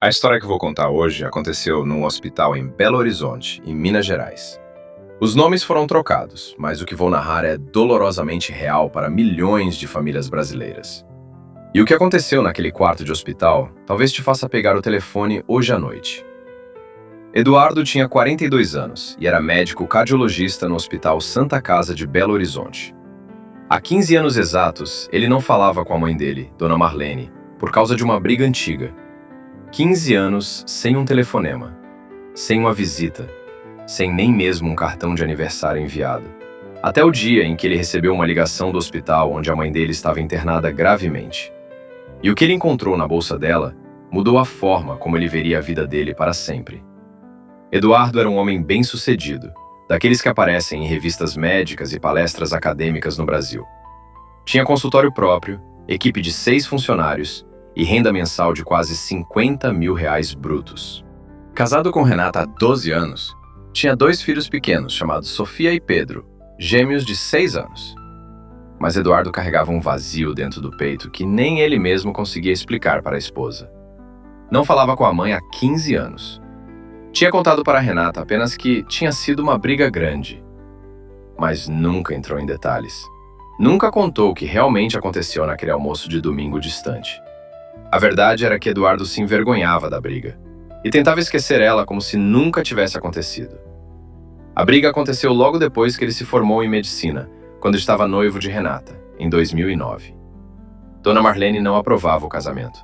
A história que vou contar hoje aconteceu num hospital em Belo Horizonte, em Minas Gerais. Os nomes foram trocados, mas o que vou narrar é dolorosamente real para milhões de famílias brasileiras. E o que aconteceu naquele quarto de hospital talvez te faça pegar o telefone hoje à noite. Eduardo tinha 42 anos e era médico cardiologista no Hospital Santa Casa de Belo Horizonte. Há 15 anos exatos, ele não falava com a mãe dele, Dona Marlene, por causa de uma briga antiga. 15 anos sem um telefonema, sem uma visita, sem nem mesmo um cartão de aniversário enviado. Até o dia em que ele recebeu uma ligação do hospital onde a mãe dele estava internada gravemente. E o que ele encontrou na bolsa dela mudou a forma como ele veria a vida dele para sempre. Eduardo era um homem bem-sucedido, daqueles que aparecem em revistas médicas e palestras acadêmicas no Brasil. Tinha consultório próprio, equipe de 6 funcionários e renda mensal de quase R$ 50 mil brutos. Casado com Renata há 12 anos, tinha 2 filhos pequenos chamados Sofia e Pedro, gêmeos de 6 anos. Mas Eduardo carregava um vazio dentro do peito que nem ele mesmo conseguia explicar para a esposa. Não falava com a mãe há 15 anos. Tinha contado para Renata apenas que tinha sido uma briga grande, mas nunca entrou em detalhes. Nunca contou o que realmente aconteceu naquele almoço de domingo distante. A verdade era que Eduardo se envergonhava da briga e tentava esquecer ela como se nunca tivesse acontecido. A briga aconteceu logo depois que ele se formou em medicina, quando estava noivo de Renata, em 2009. Dona Marlene não aprovava o casamento.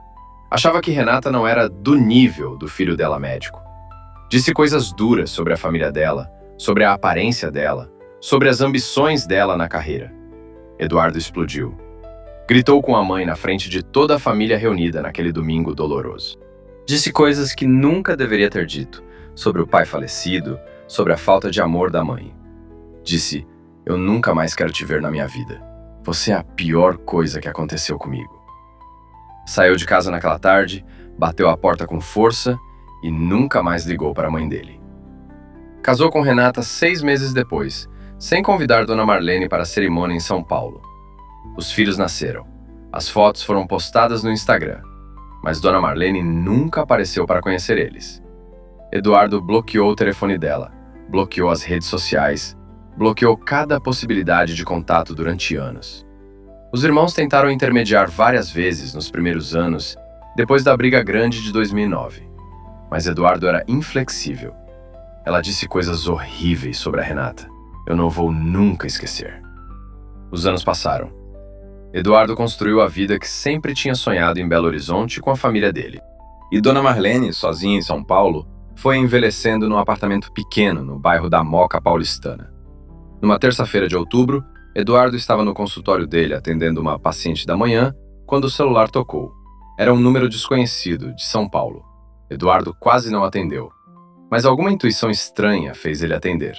Achava que Renata não era do nível do filho dela médico. Disse coisas duras sobre a família dela, sobre a aparência dela, sobre as ambições dela na carreira. Eduardo explodiu. Gritou com a mãe na frente de toda a família reunida naquele domingo doloroso. Disse coisas que nunca deveria ter dito, sobre o pai falecido, sobre a falta de amor da mãe. Disse: "Eu nunca mais quero te ver na minha vida. Você é a pior coisa que aconteceu comigo." Saiu de casa naquela tarde, bateu a porta com força e nunca mais ligou para a mãe dele. Casou com Renata 6 meses depois, sem convidar Dona Marlene para a cerimônia em São Paulo. Os filhos nasceram. As fotos foram postadas no Instagram, mas Dona Marlene nunca apareceu para conhecer eles. Eduardo bloqueou o telefone dela, bloqueou as redes sociais, bloqueou cada possibilidade de contato durante anos. Os irmãos tentaram intermediar várias vezes nos primeiros anos, depois da briga grande de 2009. Mas Eduardo era inflexível. Ela disse coisas horríveis sobre a Renata. Eu não vou nunca esquecer. Os anos passaram. Eduardo construiu a vida que sempre tinha sonhado em Belo Horizonte com a família dele. E Dona Marlene, sozinha em São Paulo, foi envelhecendo num apartamento pequeno no bairro da Moca paulistana. Numa terça-feira de outubro, Eduardo estava no consultório dele atendendo uma paciente da manhã quando o celular tocou. Era um número desconhecido, de São Paulo. Eduardo quase não atendeu, mas alguma intuição estranha fez ele atender.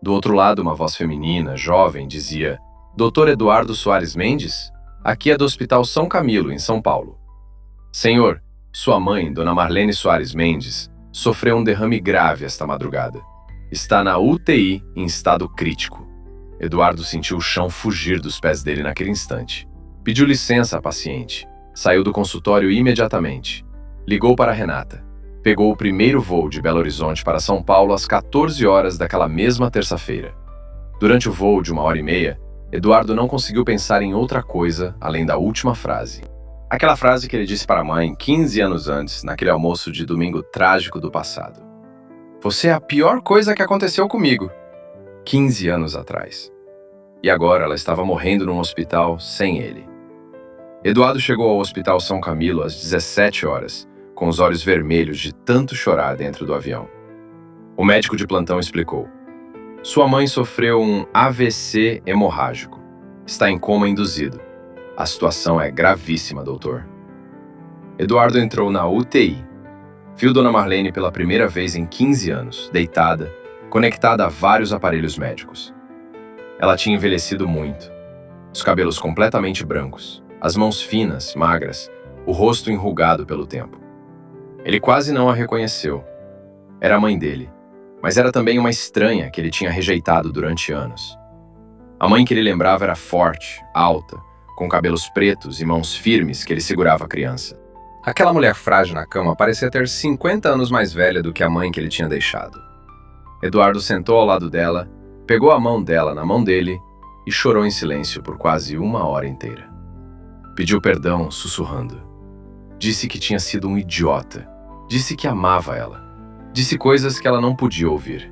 Do outro lado, uma voz feminina, jovem, dizia: "Dr. Eduardo Soares Mendes? Aqui é do Hospital São Camilo, em São Paulo." "Senhor, sua mãe, Dona Marlene Soares Mendes, sofreu um derrame grave esta madrugada. Está na UTI em estado crítico." Eduardo sentiu o chão fugir dos pés dele naquele instante. Pediu licença à paciente. Saiu do consultório imediatamente. Ligou para Renata. Pegou o primeiro voo de Belo Horizonte para São Paulo às 14 horas daquela mesma terça-feira. Durante o voo de 1h30, Eduardo não conseguiu pensar em outra coisa além da última frase. Aquela frase que ele disse para a mãe 15 anos antes, naquele almoço de domingo trágico do passado. "Você é a pior coisa que aconteceu comigo." 15 anos atrás. E agora ela estava morrendo num hospital sem ele. Eduardo chegou ao Hospital São Camilo às 17 horas, com os olhos vermelhos de tanto chorar dentro do avião. O médico de plantão explicou: "Sua mãe sofreu um AVC hemorrágico. Está em coma induzido. A situação é gravíssima, doutor." Eduardo entrou na UTI. Viu Dona Marlene pela primeira vez em 15 anos, deitada, conectada a vários aparelhos médicos. Ela tinha envelhecido muito. Os cabelos completamente brancos, as mãos finas, magras, o rosto enrugado pelo tempo. Ele quase não a reconheceu. Era a mãe dele, mas era também uma estranha que ele tinha rejeitado durante anos. A mãe que ele lembrava era forte, alta, com cabelos pretos e mãos firmes que ele segurava a criança. Aquela mulher frágil na cama parecia ter 50 anos mais velha do que a mãe que ele tinha deixado. Eduardo sentou ao lado dela, pegou a mão dela na mão dele e chorou em silêncio por quase 1 hora inteira. Pediu perdão, sussurrando. Disse que tinha sido um idiota. Disse que amava ela. Disse coisas que ela não podia ouvir.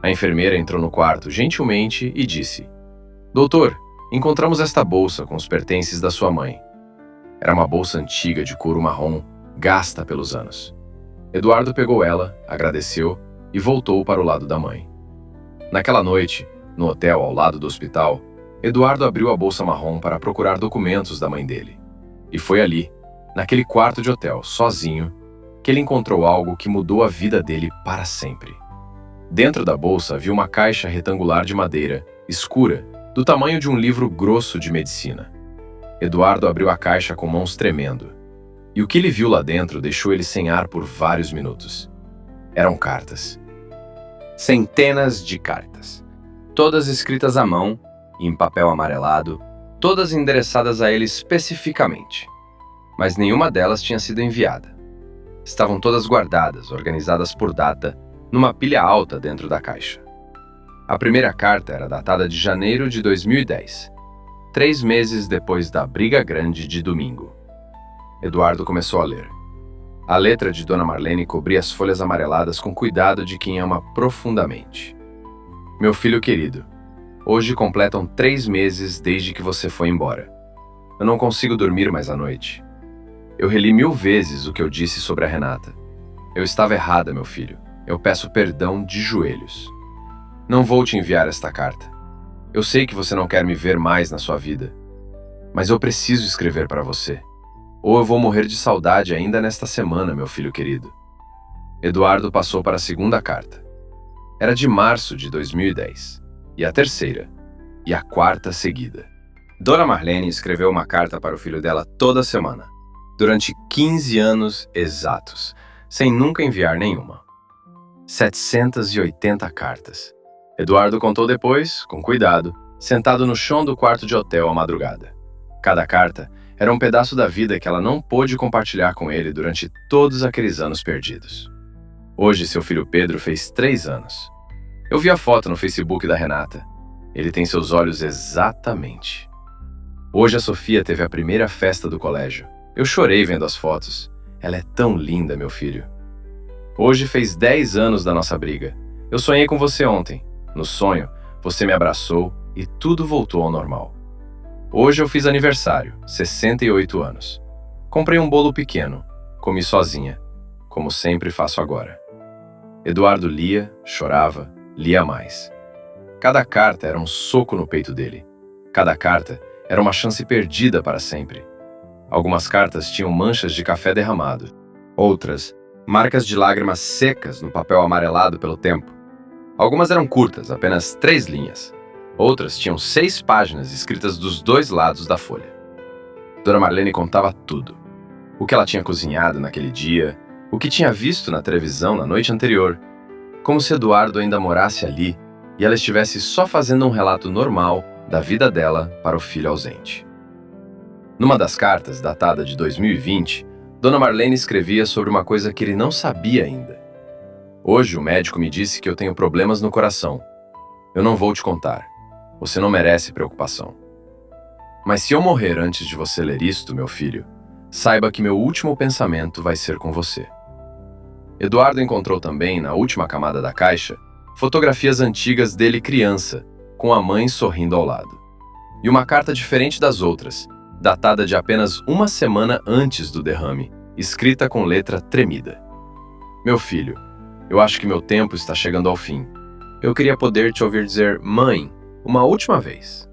A enfermeira entrou no quarto gentilmente e disse: Doutor, encontramos esta bolsa com os pertences da sua mãe. Era uma bolsa antiga de couro marrom, gasta pelos anos. Eduardo pegou ela, agradeceu e voltou para o lado da mãe. Naquela noite, no hotel ao lado do hospital, Eduardo abriu a bolsa marrom para procurar documentos da mãe dele. E foi ali, naquele quarto de hotel, sozinho, que ele encontrou algo que mudou a vida dele para sempre. Dentro da bolsa havia uma caixa retangular de madeira, escura, do tamanho de um livro grosso de medicina. Eduardo abriu a caixa com mãos tremendo. E o que ele viu lá dentro deixou ele sem ar por vários minutos. Eram cartas. Centenas de cartas. Todas escritas à mão, em papel amarelado, todas endereçadas a ele especificamente. Mas nenhuma delas tinha sido enviada. Estavam todas guardadas, organizadas por data, numa pilha alta dentro da caixa. A primeira carta era datada de janeiro de 2010, 3 meses depois da briga grande de domingo. Eduardo começou a ler. A letra de Dona Marlene cobria as folhas amareladas com cuidado de quem ama profundamente. Meu filho querido, hoje completam 3 meses desde que você foi embora. Eu não consigo dormir mais à noite. Eu reli 1000 vezes o que eu disse sobre a Renata. Eu estava errada, meu filho. Eu peço perdão de joelhos. Não vou te enviar esta carta. Eu sei que você não quer me ver mais na sua vida. Mas eu preciso escrever para você. Ou eu vou morrer de saudade ainda nesta semana, meu filho querido. Eduardo passou para a segunda carta. Era de março de 2010. E a terceira. E a quarta seguida. Dona Marlene escreveu uma carta para o filho dela toda semana. Durante 15 anos exatos. Sem nunca enviar nenhuma. 780 cartas. Eduardo contou depois, com cuidado, sentado no chão do quarto de hotel à madrugada. Cada carta era um pedaço da vida que ela não pôde compartilhar com ele durante todos aqueles anos perdidos. Hoje, seu filho Pedro fez 3 anos. Eu vi a foto no Facebook da Renata. Ele tem seus olhos exatamente. Hoje a Sofia teve a primeira festa do colégio. Eu chorei vendo as fotos. Ela é tão linda, meu filho. Hoje fez 10 anos da nossa briga. Eu sonhei com você ontem. No sonho, você me abraçou e tudo voltou ao normal. Hoje eu fiz aniversário, 68 anos. Comprei um bolo pequeno, comi sozinha, como sempre faço agora. Eduardo lia, chorava, lia mais. Cada carta era um soco no peito dele. Cada carta era uma chance perdida para sempre. Algumas cartas tinham manchas de café derramado. Outras, marcas de lágrimas secas no papel amarelado pelo tempo. Algumas eram curtas, apenas 3 linhas. Outras tinham 6 páginas escritas dos 2 lados da folha. Dona Marlene contava tudo. O que ela tinha cozinhado naquele dia, o que tinha visto na televisão na noite anterior. Como se Eduardo ainda morasse ali e ela estivesse só fazendo um relato normal da vida dela para o filho ausente. Numa das cartas, datada de 2020, Dona Marlene escrevia sobre uma coisa que ele não sabia ainda. Hoje o médico me disse que eu tenho problemas no coração. Eu não vou te contar. Você não merece preocupação. Mas se eu morrer antes de você ler isto, meu filho, saiba que meu último pensamento vai ser com você. Eduardo encontrou também, na última camada da caixa, fotografias antigas dele criança, com a mãe sorrindo ao lado. E uma carta diferente das outras, datada de apenas 1 semana antes do derrame, escrita com letra tremida. Meu filho, eu acho que meu tempo está chegando ao fim. Eu queria poder te ouvir dizer mãe uma última vez.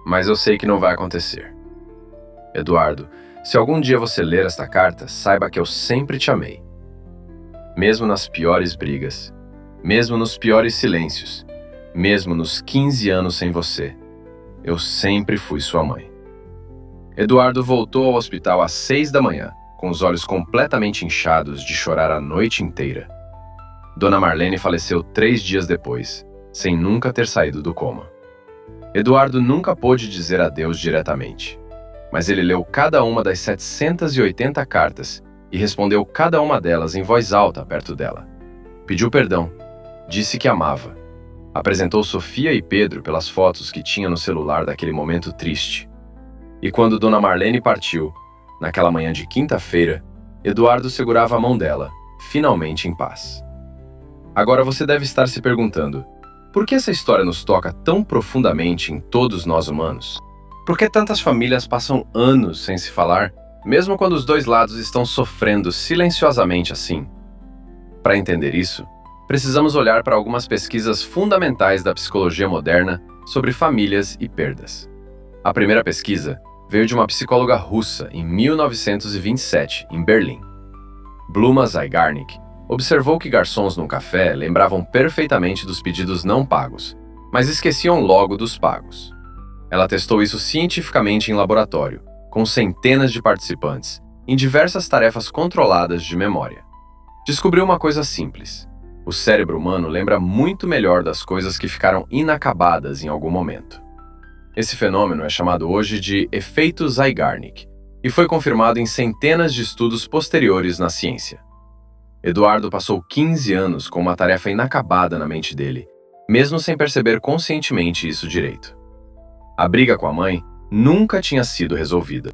Mas eu sei que não vai acontecer. Eduardo, se algum dia você ler esta carta, saiba que eu sempre te amei. Mesmo nas piores brigas, mesmo nos piores silêncios, mesmo nos 15 anos sem você, eu sempre fui sua mãe. Eduardo voltou ao hospital às 6 da manhã, com os olhos completamente inchados de chorar a noite inteira. Dona Marlene faleceu 3 dias depois, sem nunca ter saído do coma. Eduardo nunca pôde dizer adeus diretamente. mas ele leu cada uma das 780 cartas e respondeu cada uma delas em voz alta perto dela. Pediu perdão, disse que amava. Apresentou Sofia e Pedro pelas fotos que tinha no celular daquele momento triste. E quando Dona Marlene partiu, naquela manhã de quinta-feira, Eduardo segurava a mão dela, finalmente em paz. Agora você deve estar se perguntando, por que essa história nos toca tão profundamente em todos nós humanos? Por que tantas famílias passam anos sem se falar, mesmo quando os dois lados estão sofrendo silenciosamente assim? Para entender isso, precisamos olhar para algumas pesquisas fundamentais da psicologia moderna sobre famílias e perdas. A primeira pesquisa veio de uma psicóloga russa em 1927, em Berlim. Bluma Zygarnik observou que garçons num café lembravam perfeitamente dos pedidos não pagos, mas esqueciam logo dos pagos. Ela testou isso cientificamente em laboratório, com centenas de participantes, em diversas tarefas controladas de memória. Descobriu uma coisa simples: o cérebro humano lembra muito melhor das coisas que ficaram inacabadas em algum momento. Esse fenômeno é chamado hoje de efeito Zygarnik e foi confirmado em centenas de estudos posteriores na ciência. Eduardo passou 15 anos com uma tarefa inacabada na mente dele, mesmo sem perceber conscientemente isso direito. A briga com a mãe nunca tinha sido resolvida.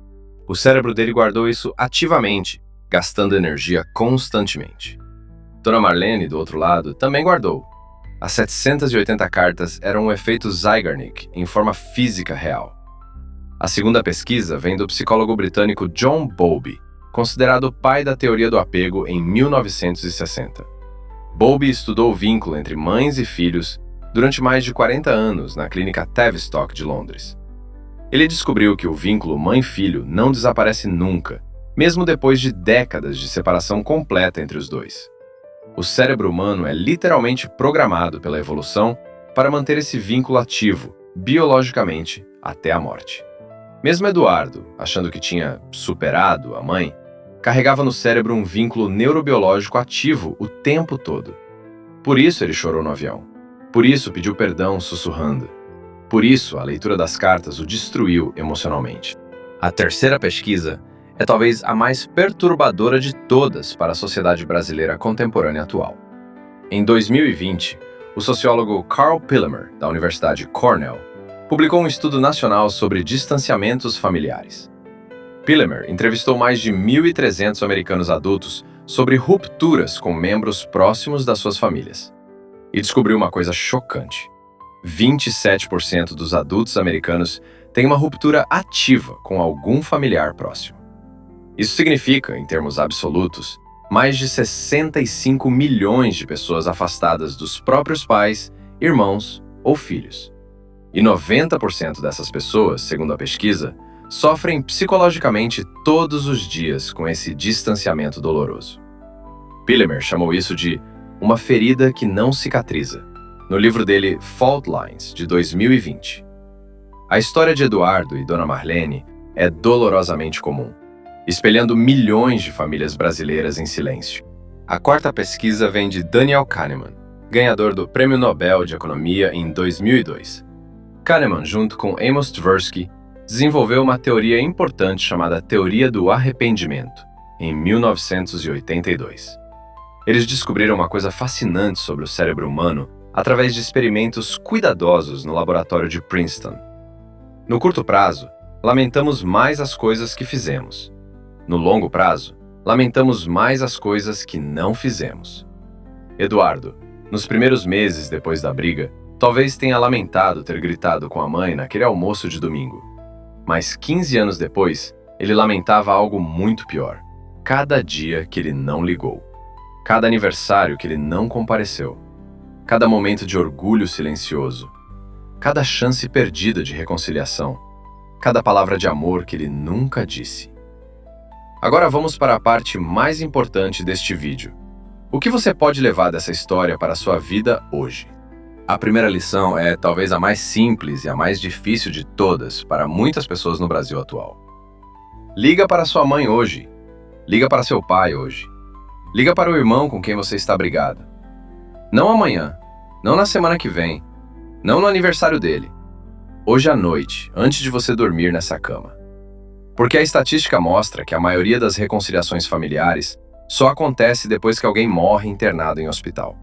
O cérebro dele guardou isso ativamente, gastando energia constantemente. Dona Marlene, do outro lado, também guardou. As 780 cartas eram um efeito Zygarnik em forma física real. A segunda pesquisa vem do psicólogo britânico John Bowlby, considerado o pai da teoria do apego em 1960. Bowlby estudou o vínculo entre mães e filhos durante mais de 40 anos na clínica Tavistock de Londres. Ele descobriu que o vínculo mãe-filho não desaparece nunca, mesmo depois de décadas de separação completa entre os dois. O cérebro humano é literalmente programado pela evolução para manter esse vínculo ativo, biologicamente, até a morte. Mesmo Eduardo, achando que tinha superado a mãe, carregava no cérebro um vínculo neurobiológico ativo o tempo todo. Por isso ele chorou no avião. Por isso pediu perdão sussurrando. Por isso a leitura das cartas o destruiu emocionalmente. A terceira pesquisa é talvez a mais perturbadora de todas para a sociedade brasileira contemporânea atual. Em 2020, o sociólogo Karl Pillemer, da Universidade Cornell, publicou um estudo nacional sobre distanciamentos familiares. Pillemer entrevistou mais de 1.300 americanos adultos sobre rupturas com membros próximos das suas famílias. E descobriu uma coisa chocante: 27% dos adultos americanos têm uma ruptura ativa com algum familiar próximo. Isso significa, em termos absolutos, mais de 65 milhões de pessoas afastadas dos próprios pais, irmãos ou filhos. E 90% dessas pessoas, segundo a pesquisa, sofrem psicologicamente todos os dias com esse distanciamento doloroso. Pillemer chamou isso de uma ferida que não cicatriza, no livro dele Fault Lines, de 2020. A história de Eduardo e Dona Marlene é dolorosamente comum, espelhando milhões de famílias brasileiras em silêncio. A quarta pesquisa vem de Daniel Kahneman, ganhador do Prêmio Nobel de Economia em 2002. Kahneman, junto com Amos Tversky, desenvolveu uma teoria importante chamada Teoria do Arrependimento, em 1982. Eles descobriram uma coisa fascinante sobre o cérebro humano através de experimentos cuidadosos no laboratório de Princeton. No curto prazo, lamentamos mais as coisas que fizemos. No longo prazo, lamentamos mais as coisas que não fizemos. Eduardo, nos primeiros meses depois da briga, talvez tenha lamentado ter gritado com a mãe naquele almoço de domingo. Mas 15 anos depois, ele lamentava algo muito pior: cada dia que ele não ligou, cada aniversário que ele não compareceu, cada momento de orgulho silencioso, cada chance perdida de reconciliação, cada palavra de amor que ele nunca disse. Agora vamos para a parte mais importante deste vídeo. O que você pode levar dessa história para a sua vida hoje? A primeira lição é talvez a mais simples e a mais difícil de todas para muitas pessoas no Brasil atual. Liga para sua mãe hoje. Liga para seu pai hoje. Liga para o irmão com quem você está brigado. Não amanhã, não na semana que vem, não no aniversário dele. Hoje à noite, antes de você dormir nessa cama. Porque a estatística mostra que a maioria das reconciliações familiares só acontece depois que alguém morre internado em hospital.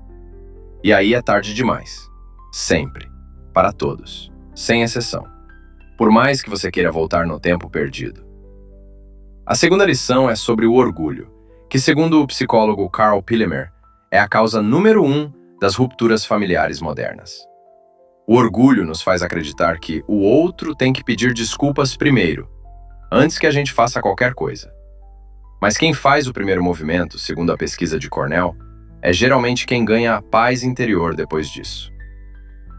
E aí é tarde demais. Sempre. Para todos. Sem exceção. Por mais que você queira voltar no tempo perdido. A segunda lição é sobre o orgulho, que segundo o psicólogo Karl Pillemer, é a causa número 1 das rupturas familiares modernas. O orgulho nos faz acreditar que o outro tem que pedir desculpas primeiro, antes que a gente faça qualquer coisa. Mas quem faz o primeiro movimento, segundo a pesquisa de Cornell, é geralmente quem ganha a paz interior depois disso.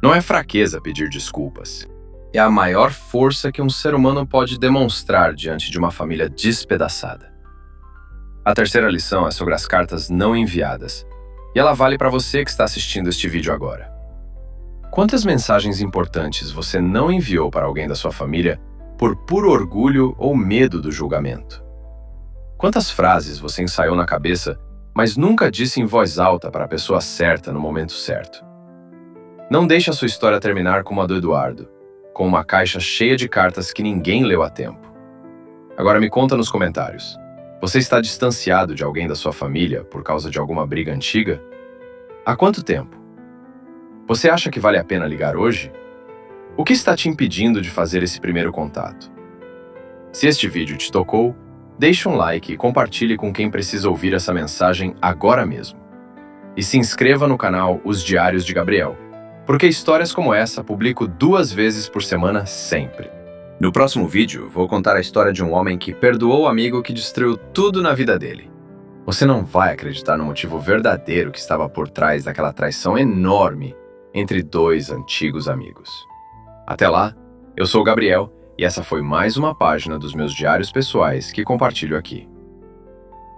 Não é fraqueza pedir desculpas. É a maior força que um ser humano pode demonstrar diante de uma família despedaçada. A terceira lição é sobre as cartas não enviadas, e ela vale para você que está assistindo este vídeo agora. Quantas mensagens importantes você não enviou para alguém da sua família por puro orgulho ou medo do julgamento? Quantas frases você ensaiou na cabeça, mas nunca disse em voz alta para a pessoa certa no momento certo? Não deixe a sua história terminar como a do Eduardo, com uma caixa cheia de cartas que ninguém leu a tempo. Agora me conta nos comentários. Você está distanciado de alguém da sua família por causa de alguma briga antiga? Há quanto tempo? Você acha que vale a pena ligar hoje? O que está te impedindo de fazer esse primeiro contato? Se este vídeo te tocou, deixe um like e compartilhe com quem precisa ouvir essa mensagem agora mesmo. E se inscreva no canal Os Diários de Gabriel, porque histórias como essa publico 2 vezes por semana sempre. No próximo vídeo, vou contar a história de um homem que perdoou o amigo que destruiu tudo na vida dele. Você não vai acreditar no motivo verdadeiro que estava por trás daquela traição enorme entre 2 antigos amigos. Até lá, eu sou o Gabriel e essa foi mais uma página dos meus diários pessoais que compartilho aqui.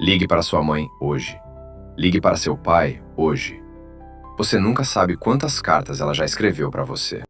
Ligue para sua mãe hoje. Ligue para seu pai hoje. Você nunca sabe quantas cartas ela já escreveu para você.